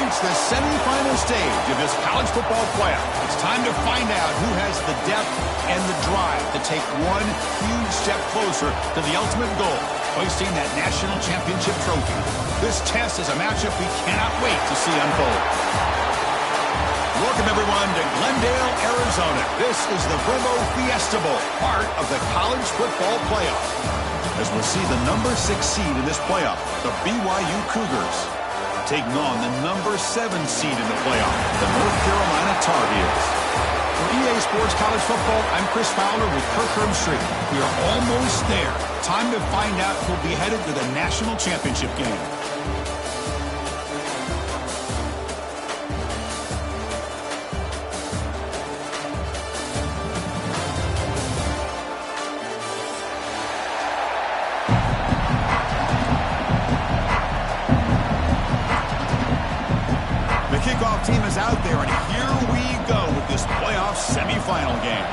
reached the semifinal stage of this college football playoff. It's time to find out who has the depth and the drive to take one huge step closer to the ultimate goal, hoisting that national championship trophy. This test is a matchup we cannot wait to see unfold. Welcome, everyone, to Glendale, Arizona. This is the Brimo Fiesta Bowl, part of the college football playoff. As we'll see the number 6 seed in this playoff, the BYU Cougars, taking on the number 7 seed in the playoff, the North Carolina Tar Heels. For EA Sports College Football, I'm Chris Fowler with Kirk Herbstreit. We are almost there. Time to find out who'll be headed to the national championship game. Kickoff team is out there, and here we go with this playoff semifinal game.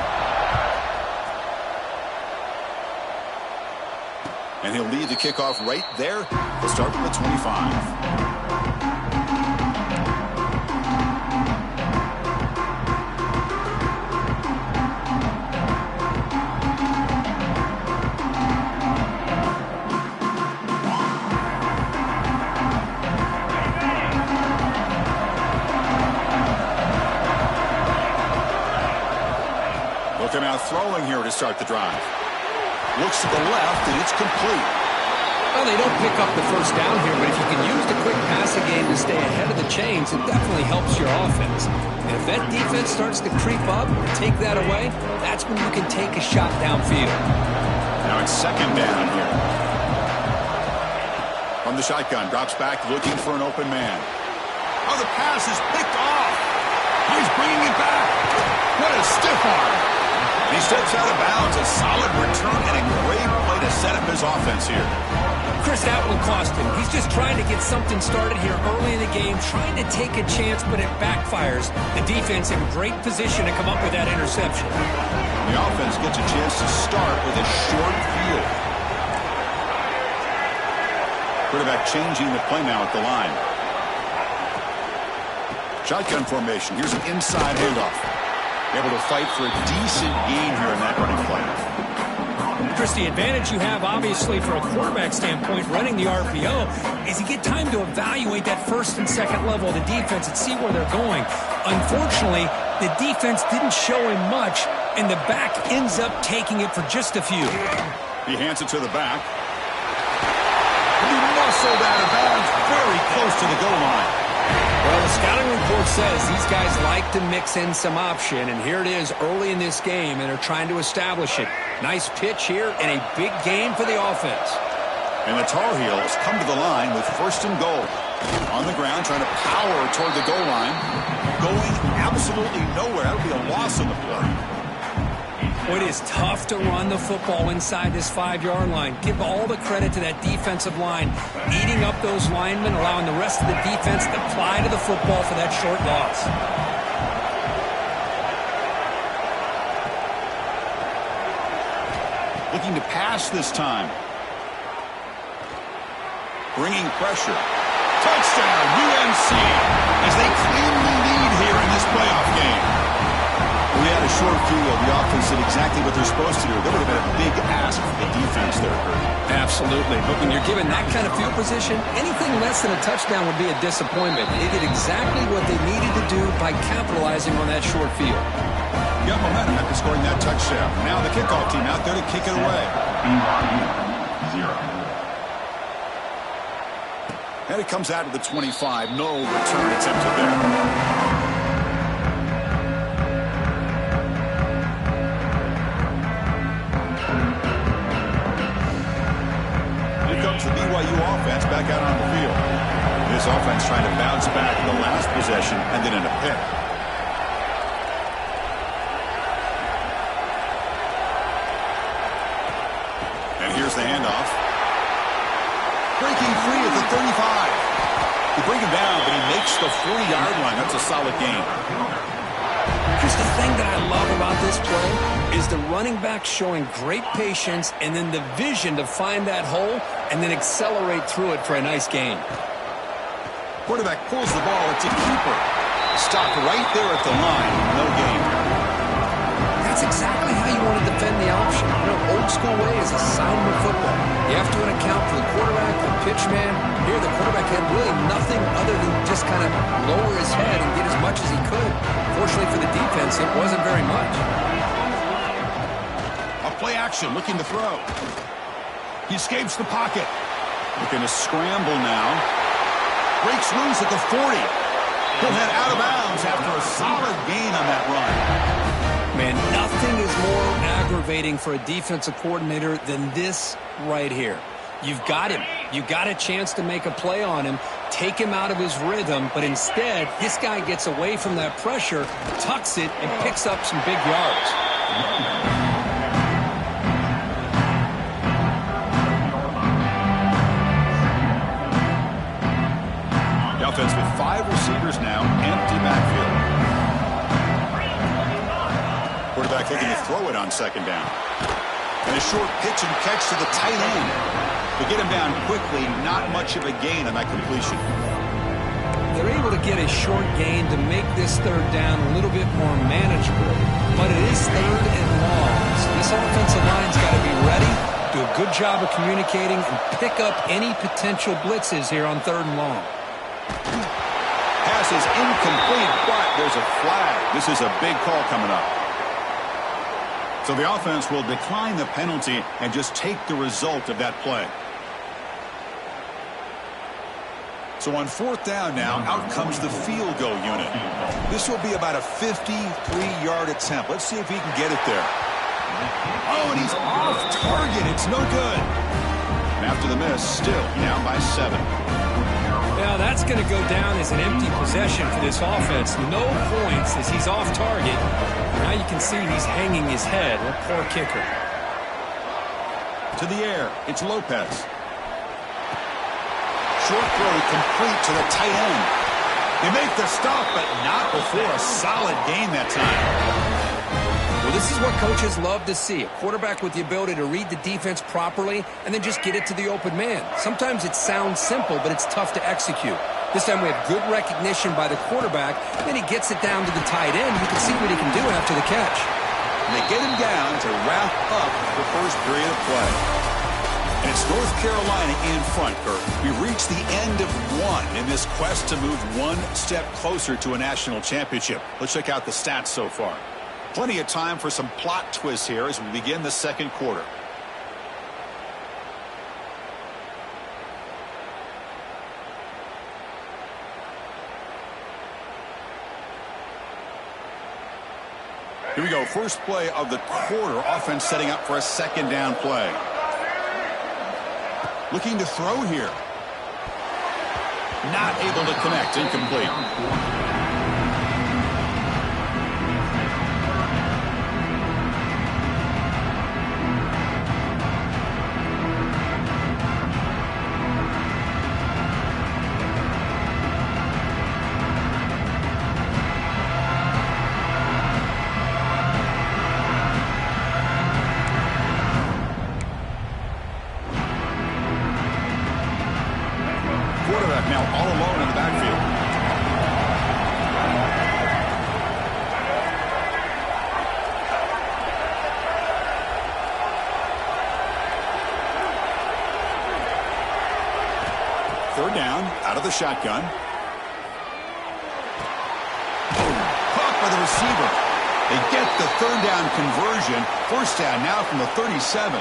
And he'll lead the kickoff right there. He'll start from the 25. They're now throwing here to start the drive. Looks to the left, and it's complete. Well, they don't pick up the first down here, but if you can use the quick passing game to stay ahead of the chains, it definitely helps your offense. And if that defense starts to creep up and take that away, that's when you can take a shot downfield. Now it's second down here. From the shotgun, drops back, looking for an open man. Oh, the pass is picked off. He's bringing it back. What a stiff arm. He steps out of bounds, a solid return, and a great play to set up his offense here. Chris, that will cost him. He's just trying to get something started here early in the game, trying to take a chance, but it backfires. The defense in great position to come up with that interception. The offense gets a chance to start with a short field. Quarterback changing the play now at the line. Shotgun formation. Here's an inside handoff. Able to fight for a decent gain here in that running play. Chris, the advantage you have, obviously, for a quarterback standpoint, running the RPO, is you get time to evaluate that first and second level of the defense and see where they're going. Unfortunately, the defense didn't show him much, and the back ends up taking it for just a few. He hands it to the back. He muscled out of bounds very close to the goal line. Well, the scouting report says these guys like to mix in some option, and here it is early in this game, and they're trying to establish it. Nice pitch here, and a big game for the offense. And the Tar Heels come to the line with first and goal. On the ground, trying to power toward the goal line. Going absolutely nowhere. That'll be a loss on the play. It is tough to run the football inside this 5-yard line. Give all the credit to that defensive line, eating up those linemen, allowing the rest of the defense to fly to the football for that short loss. Looking to pass this time. Bringing pressure. Touchdown, UNC, as they cleanly lead here in this playoff game. We had a short field. The offense did exactly what they're supposed to do. That would have been a big ask for the defense there, Kurt. Absolutely. But when you're given that kind of field position, anything less than a touchdown would be a disappointment. They did exactly what they needed to do by capitalizing on that short field. Got momentum after scoring that touchdown. Now the kickoff team out there to kick it away. BYU 0. And it comes out of the 25. No return attempted there. The BYU offense back out on the field. This offense trying to bounce back in the last possession and then in a pick. And here's the handoff. Breaking free at the 35. They bring him down, but he makes the 40-yard line. That's a solid gain. Here's the thing that I love about this play is the running back showing great patience and then the vision to find that hole and then accelerate through it for a nice gain. Quarterback pulls the ball. It's a keeper. Stopped right there at the line. No gain. That's exactly how you want to defend the option. You know, old school way is a sound of football. You have to account for the quarterback, the pitch man. Here, the quarterback had really nothing other than just kind of lower his head and get as much as he could. Fortunately for the defense, it wasn't very much. A play action, looking to throw. He escapes the pocket. Looking to scramble now. Breaks loose at the 40. He'll head out of bounds after a solid gain on that run. Man, nothing is more aggravating for a defensive coordinator than this right here. You've got him. You've got a chance to make a play on him, take him out of his rhythm, but instead, this guy gets away from that pressure, tucks it, and picks up some big yards. The offense with 5 receivers now, empty backfield. Quarterback looking to throw it on second down. And a short pitch and catch to the tight end. They get him down quickly, not much of a gain on that completion. They're able to get a short gain to make this third down a little bit more manageable, but it is third and long. So this offensive line's got to be ready, do a good job of communicating, and pick up any potential blitzes here on third and long. Pass is incomplete, but there's a flag. This is a big call coming up. So the offense will decline the penalty and just take the result of that play. So on fourth down now, out comes the field goal unit. This will be about a 53-yard attempt. Let's see if he can get it there. Oh, and he's off target. It's no good. And after the miss, still down by 7. Now that's going to go down as an empty possession for this offense. No points as he's off target. Now you can see he's hanging his head. What poor kicker. To the air, it's Lopez. Short throw complete to the tight end. They make the stop, but not before a solid gain that time. Well, this is what coaches love to see. A quarterback with the ability to read the defense properly and then just get it to the open man. Sometimes it sounds simple, but it's tough to execute. This time we have good recognition by the quarterback. Then he gets it down to the tight end. You can see what he can do after the catch. And they get him down to wrap up the first period of play. And it's North Carolina in front, Kurt. We reached the end of one in this quest to move one step closer to a national championship. Let's check out the stats so far. Plenty of time for some plot twists here as we begin the second quarter. Here we go. First play of the quarter. Offense setting up for a second down play. Looking to throw here. Not able to connect. Incomplete. Now all alone in the backfield. Third down, out of the shotgun. Caught by the receiver. They get the third down conversion. First down now from the 37.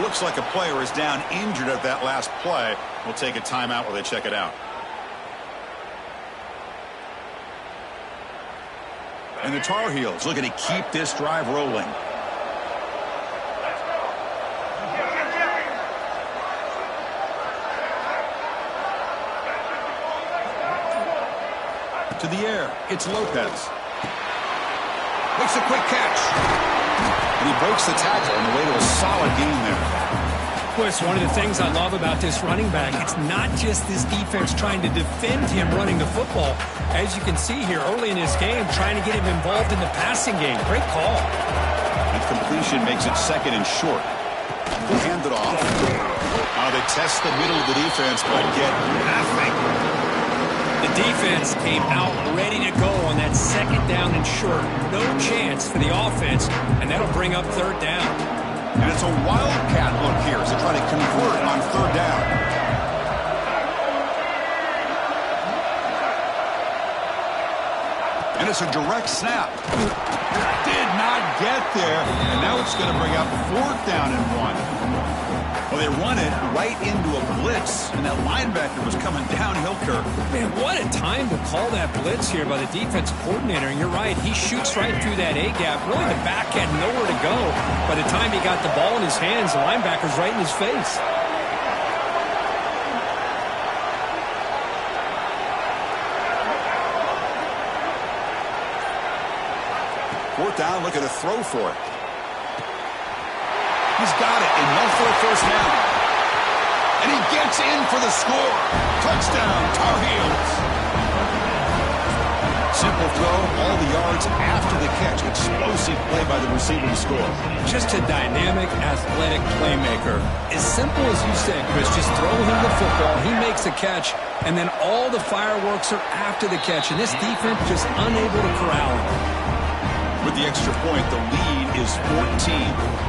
Looks like a player is down injured at that last play. We'll take a timeout while they check it out. And the Tar Heels looking to keep this drive rolling. To the air, it's Lopez. Makes a quick catch. And he breaks the tackle on the way to a solid gain there. Well, it's one of the things I love about this running back. It's not just this defense trying to defend him running the football. As you can see here early in this game, trying to get him involved in the passing game. Great call. And completion makes it second and short. We'll hand it off. They test the middle of the defense, but get nothing. The defense came out ready to go on that second down and short. No chance for the offense, and that'll bring up third down. And it's a wildcat look here as they try to convert on third down. And it's a direct snap. Did not get there. And now it's going to bring up fourth down and 1. Well, they run it right into a blitz, and that linebacker was coming downhill, Kirk. Man, what a time to call that blitz here by the defense coordinator. And you're right, he shoots right through that A-gap. Really, the back had nowhere to go. By the time he got the ball in his hands, the linebacker's right in his face. Fourth down, looking to throw for it. He's got it, enough for a first down. And he gets in for the score. Touchdown, Tar Heels. Simple throw, all the yards after the catch. Explosive play by the receiver to score. Just a dynamic, athletic playmaker. As simple as you said, Chris, just throw him the football, he makes a catch, and then all the fireworks are after the catch. And this defense just unable to corral him. With the extra point, the lead is 14.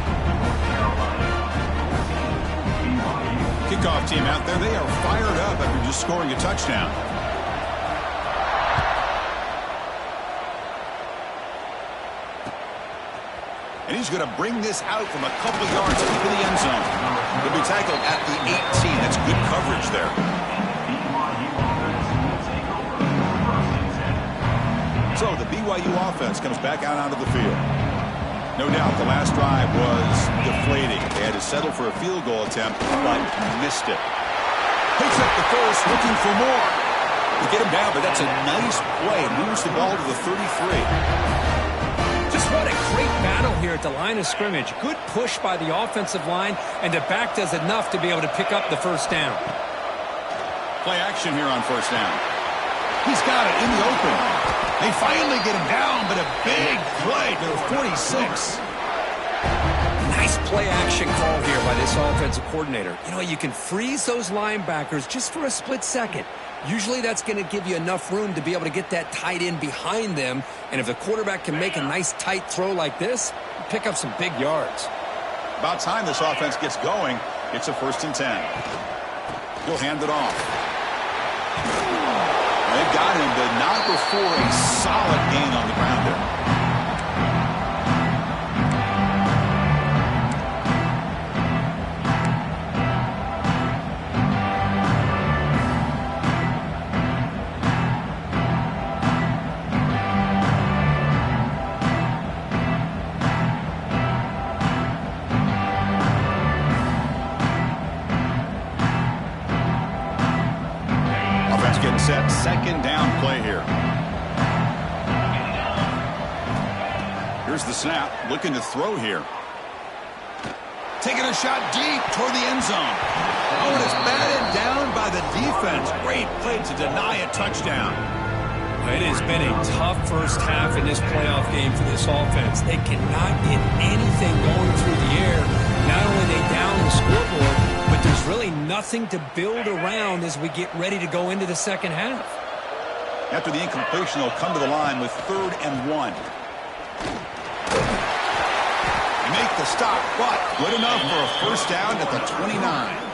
Kickoff team out there, they are fired up after just scoring a touchdown. And he's going to bring this out from a couple of yards into the end zone. He'll be tackled at the 18. That's good coverage there. So the BYU offense comes back out onto the field. No doubt the last drive was deflating. They had to settle for a field goal attempt, but missed it. Picks up the first, looking for more. They get him down, but that's a nice play. Moves the ball to the 33. Just what a great battle here at the line of scrimmage. Good push by the offensive line, and the back does enough to be able to pick up the first down. Play action here on first down. He's got it in the open. They finally get him down, but a big play to the 46. Nice play action call here by this offensive coordinator. You know, you can freeze those linebackers just for a split second. Usually that's going to give you enough room to be able to get that tight end behind them. And if the quarterback can make a nice tight throw like this, pick up some big yards. About time this offense gets going. It's a 1st and 10. He'll hand it off. They've got him, but not before a solid gain on the ground there. Getting set, second down play here. Here's the snap, looking to throw here. Taking a shot deep toward the end zone. Oh, and it's batted down by the defense. Great play to deny a touchdown. It has been a tough first half in this playoff game for this offense. They cannot get anything going through the air. Not only are they down the scoreboard, but there's really nothing to build around as we get ready to go into the second half. After the incompletion, they'll come to the line with 3rd and 1. Make the stop, but good enough for a first down at the 29.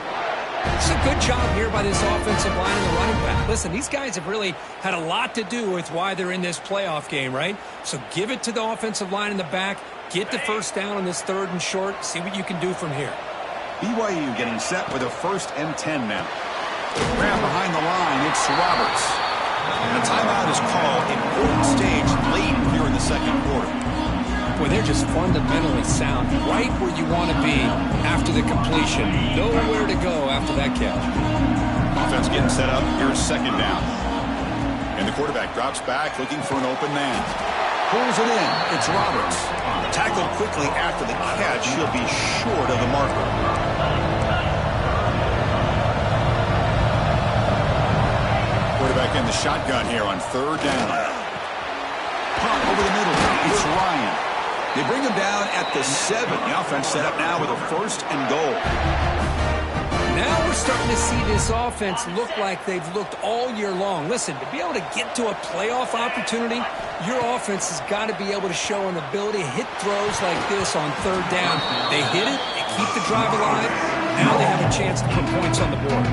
It's a good job here by this offensive line and the running back. Listen, these guys have really had a lot to do with why they're in this playoff game, right? So give it to the offensive line in the back. Get the first down on this 3rd and short. See what you can do from here. BYU getting set with a 1st and 10 now. Grab behind the line, it's Roberts. And a timeout is called. Important stage late here in the second quarter. Boy, they're just fundamentally sound, right where you want to be after the completion. Nowhere to go after that catch. Offense getting set up. Here's second down. And the quarterback drops back looking for an open man. Pulls it in. It's Roberts. Tackled quickly after the catch. He'll be short of the marker. Quarterback in the shotgun here on 3rd down. Punt over the middle. It's Ryan. They bring him down at the 7. The offense set up now with a 1st and goal. Now we're starting to see this offense look like they've looked all year long. Listen, to be able to get to a playoff opportunity, your offense has got to be able to show an ability to hit throws like this on third down. They hit it, they keep the drive alive. Now they have a chance to put points on the board.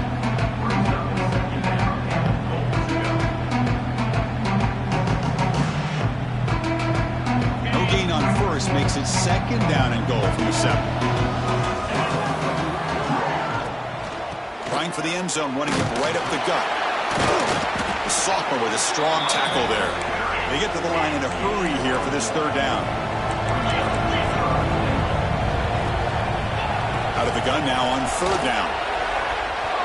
No gain on first makes it second down and goal from the 7. Trying for the end zone, running it right up the gut. The sophomore with a strong tackle there. They get to the line in a hurry here for this third down. Out of the gun now on third down.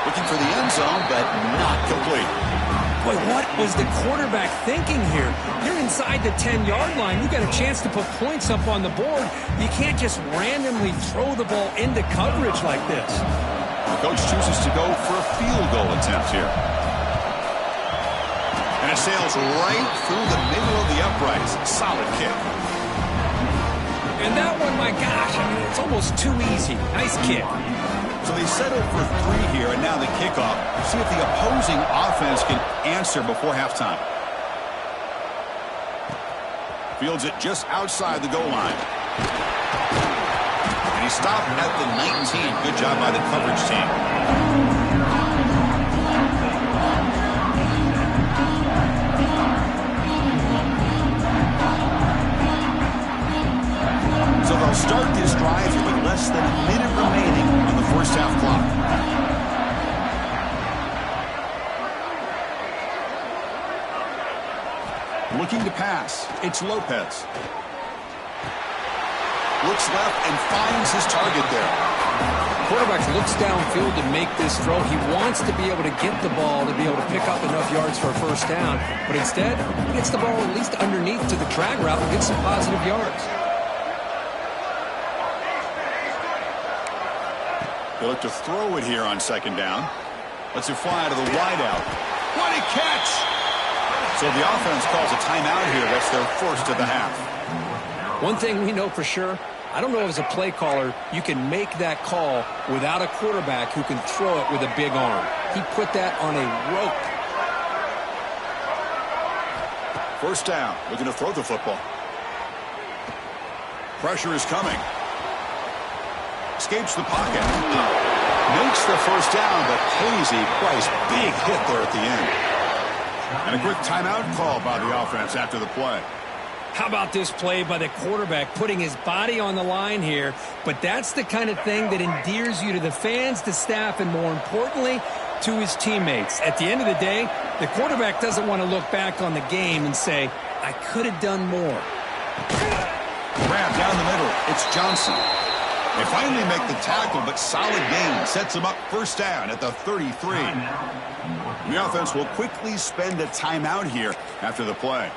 Looking for the end zone, but not complete. Boy, what was the quarterback thinking here? You're inside the 10-yard line. You got a chance to put points up on the board. You can't just randomly throw the ball into coverage like this. The coach chooses to go for a field goal attempt here. And it sails right through the middle of the uprights. Solid kick. And that one, my gosh, I mean, it's almost too easy. Nice kick. So they settle for 3 here, and now the kickoff. See if the opposing offense can answer before halftime. Fields it just outside the goal line. And he stopped at the 19. Good job by the coverage team. So they'll start this drive with less than a minute remaining on the first half clock. Looking to pass. It's Lopez. Looks left and finds his target there. Quarterback looks downfield to make this throw. He wants to be able to get the ball to be able to pick up enough yards for a first down. But instead, he gets the ball at least underneath to the drag route and gets some positive yards. They look to throw it here on second down. Lets it fly to the wideout. What a catch! So the offense calls a timeout here. That's their first of the half. One thing we know for sure, I don't know as a play caller, you can make that call without a quarterback who can throw it with a big arm. He put that on a rope. First down. Looking to throw the football. Pressure is coming. Escapes the pocket. Makes the first down, but pays a price. Big hit there at the end. And a quick timeout call by the offense after the play. How about this play by the quarterback, putting his body on the line here? But that's the kind of thing that endears you to the fans, the staff, and more importantly, to his teammates. At the end of the day, the quarterback doesn't want to look back on the game and say, I could have done more. Grab down the middle. It's Johnson. They finally make the tackle, but solid gain sets them up first down at the 33. The offense will quickly spend a timeout here after the play.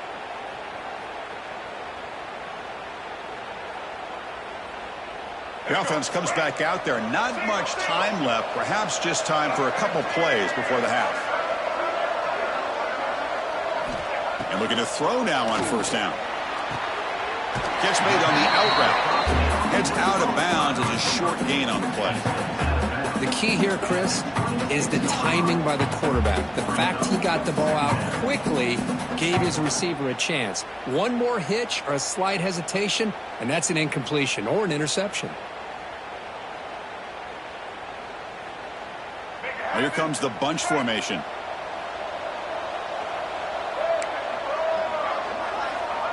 The offense comes back out there. Not much time left. Perhaps just time for a couple plays before the half. And looking to throw now on first down. Gets made on the out route. Heads out of bounds as a short gain on the play. The key here, Chris, is the timing by the quarterback. The fact he got the ball out quickly gave his receiver a chance. One more hitch or a slight hesitation, and that's an incompletion or an interception. Now here comes the bunch formation.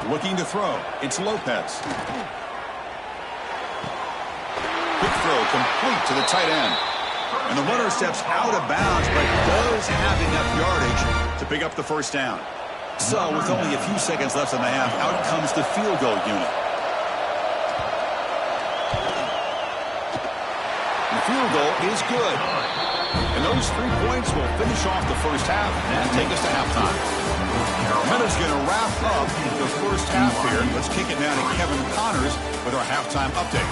Looking to throw. It's Lopez. Quick throw complete to the tight end. And the runner steps out of bounds, but does have enough yardage to pick up the first down. So with only a few seconds left in the half, out comes the field goal unit. And the field goal is good. And those 3 points will finish off the first half and take us to halftime. Meta's going to wrap up the first half here. Let's kick it now to Kevin Connors with our halftime update.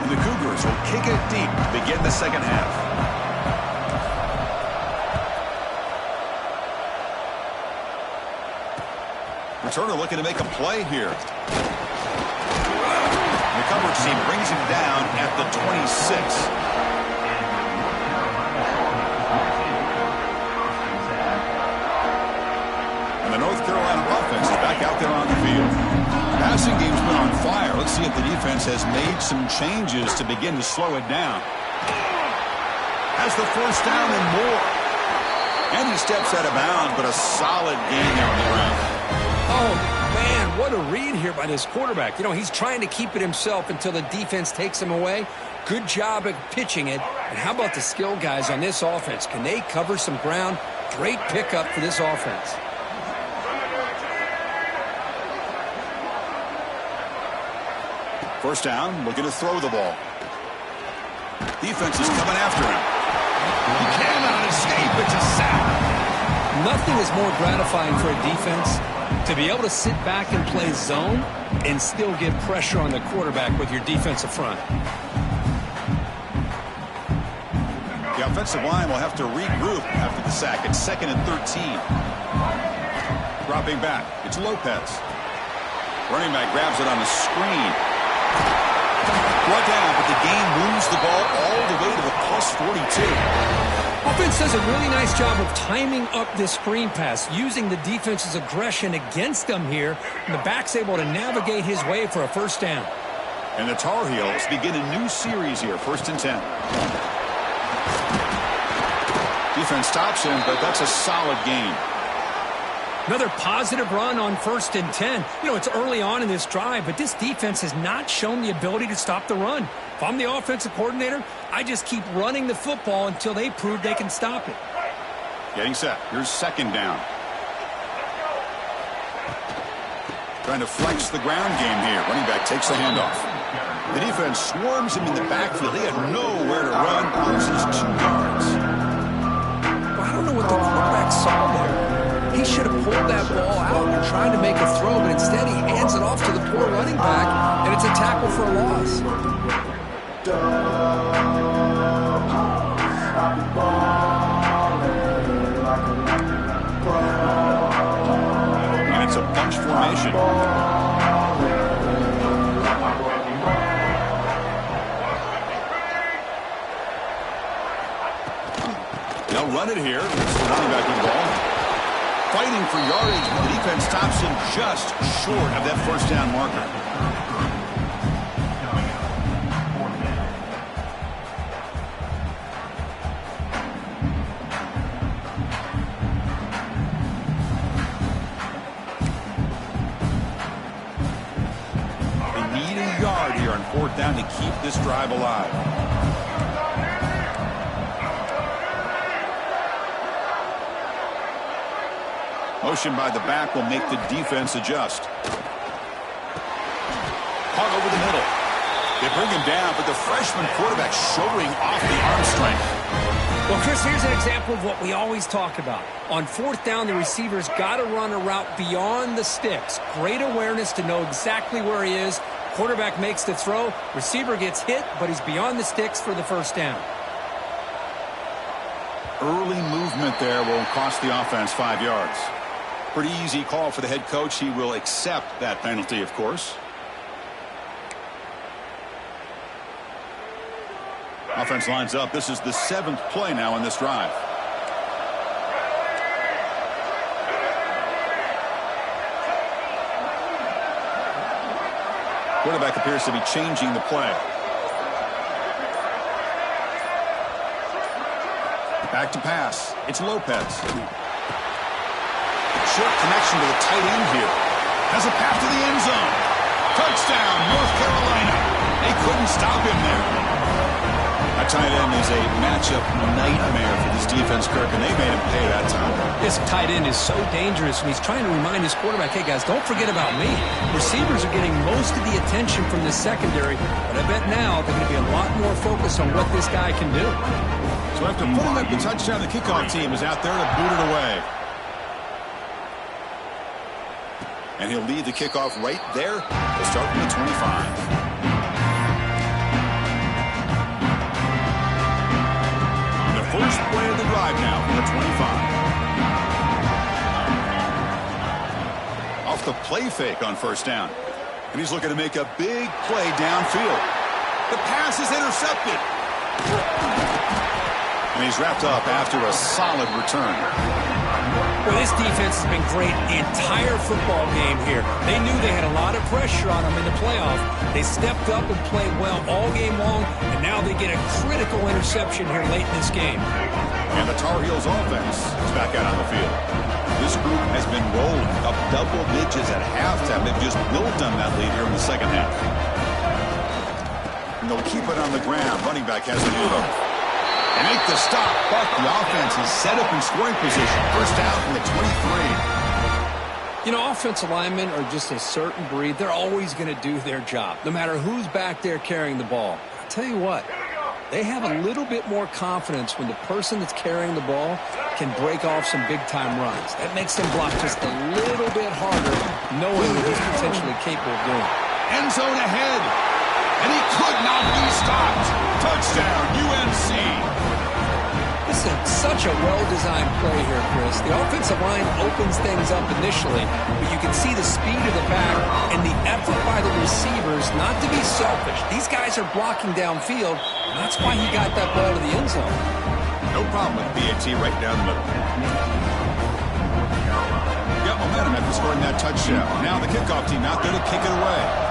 And the Cougars will kick it deep to begin the second half. Returner looking to make a play here. The coverage team brings him down at the 26. And the North Carolina offense is back out there on the field. Passing game's been on fire. Let's see if the defense has made some changes to begin to slow it down. Has the first down and more. And he steps out of bounds, but a solid gain there on the ground. Oh, man, what a read here by this quarterback. You know, he's trying to keep it himself until the defense takes him away. Good job at pitching it. And how about the skill guys on this offense? Can they cover some ground? Great pickup for this offense. First down, looking to throw the ball. Defense is coming after him. He cannot escape. It's a sack. Nothing is more gratifying for a defense to be able to sit back and play zone and still get pressure on the quarterback with your defensive front. The offensive line will have to regroup after the sack. It's 2nd and 13. Dropping back. It's Lopez. Running back grabs it on the screen. Brought down, but the game moves the ball all the way to the plus 42. Offense does a really nice job of timing up this screen pass, using the defense's aggression against them here, and the back's able to navigate his way for a first down. And the Tar Heels begin a new series here, 1st and 10. Defense stops him, but that's a solid gain. Another positive run on 1st and 10. You know, it's early on in this drive, but this defense has not shown the ability to stop the run. If I'm the offensive coordinator, I just keep running the football until they prove they can stop it. Getting set. Here's 2nd down. Trying to flex the ground game here. Running back takes the handoff. The defense swarms him in the backfield. He had nowhere to run. Loses 2 yards. Well, I don't know what the quarterback saw there. He should have pulled that ball out and tried to make a throw, but instead he hands it off to the poor running back, and it's a tackle for a loss. And it's a bunch formation. They'll run it here. It's the running back with the ball. Fighting for yardage, but the defense stops him just short of that first down marker. They need a yard here on 4th down to keep this drive alive. Motion by the back will make the defense adjust. Caught over the middle. They bring him down, but the freshman quarterback showing off the arm strength. Well, Chris, here's an example of what we always talk about. On 4th down, the receiver's got to run a route beyond the sticks. Great awareness to know exactly where he is. Quarterback makes the throw. Receiver gets hit, but he's beyond the sticks for the first down. Early movement there will cost the offense 5 yards. Pretty easy call for the head coach. He will accept that penalty, of course. Offense lines up. This is the 7th play now in this drive. Quarterback appears to be changing the play. Back to pass. It's Lopez. Short connection to the tight end here. Has a pass to the end zone. Touchdown, North Carolina. They couldn't stop him there. A tight end is a matchup nightmare for this defense, Kirk, and they made him pay that time. This tight end is so dangerous, and he's trying to remind his quarterback, hey, guys, don't forget about me. Receivers are getting most of the attention from this secondary, but I bet now they're going to be a lot more focused on what this guy can do. So after putting up the touchdown, the kickoff team is out there to boot it away. And he'll lead the kickoff right there. They'll start from the 25. The first play of the drive now from the 25. Off the play fake on first down. And he's looking to make a big play downfield. The pass is intercepted. And he's wrapped up after a solid return. Well, this defense has been great the entire football game here. They knew they had a lot of pressure on them in the playoff. They stepped up and played well all game long, and now they get a critical interception here late in this game. And the Tar Heels offense is back out on the field. This group has been rolling up double digits at halftime. They've just built on that lead here in the second half. And they'll keep it on the ground. Running back has to do it. They make the stop, but the offense is set up in scoring position. First down from the 23. You know, offensive linemen are just a certain breed. They're always going to do their job, no matter who's back there carrying the ball. I'll tell you what, they have a little bit more confidence when the person that's carrying the ball can break off some big-time runs. That makes them block just a little bit harder, knowing what he's potentially capable of doing. End zone ahead, and he could not be stopped. Touchdown, UNC. This is such a well-designed play here, Chris. The offensive line opens things up initially, but you can see the speed of the back and the effort by the receivers not to be selfish. These guys are blocking downfield, and that's why he got that ball to the end zone. No problem with BAT right down the middle. Got momentum after scoring that touchdown. Now the kickoff team out there to kick it away.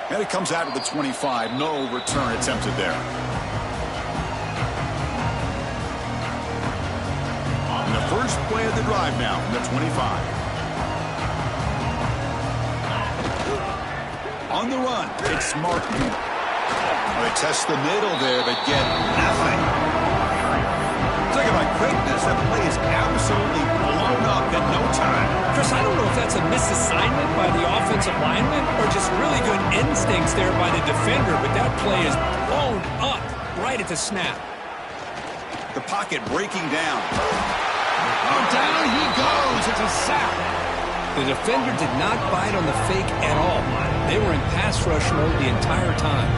And it comes out of the 25. No return attempted there. On the first play of the drive now from the 25. On the run, it's Martin. They test the middle there, but get nothing. Talk about quickness. That play is absolutely blown up in no time. Chris, I don't know if that's a misassignment by the offensive lineman or just really good instincts there by the defender, but that play is blown up right at the snap. The pocket breaking down. Oh, down he goes. It's a sack. The defender did not bite on the fake at all. They were in pass rush mode the entire time.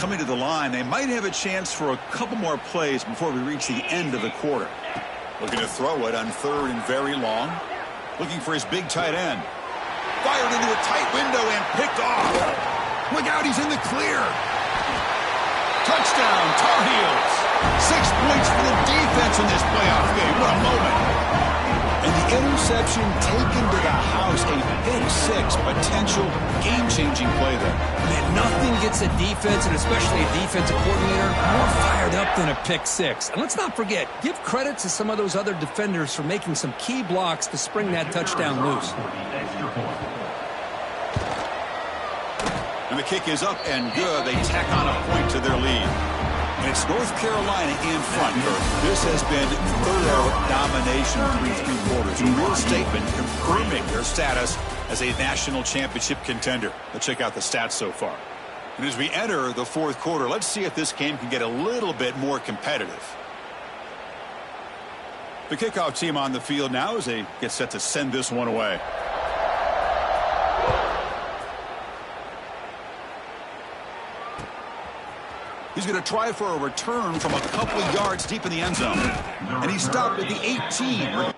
Coming to the line, they might have a chance for a couple more plays before we reach the end of the quarter. Looking to throw it on third and very long. Looking for his big tight end. Fired into a tight window and picked off. Look out, he's in the clear. Touchdown, Tar Heels. 6 points for the defense in this playoff game. What a moment. And the interception taken to the house, a big 6, potential game-changing play there. Man, nothing gets a defense, and especially a defensive coordinator, more fired up than a pick 6. And let's not forget, give credit to some of those other defenders for making some key blocks to spring that touchdown loose. And the kick is up and good. They tack on a point to their lead. And it's North Carolina in front. This has been thorough domination through 3 quarters. A real statement confirming their status as a national championship contender. Let's check out the stats so far. And as we enter the 4th quarter, let's see if this game can get a little bit more competitive. The kickoff team on the field now as they get set to send this one away. He's going to try for a return from a couple of yards deep in the end zone. And he stopped at the 18.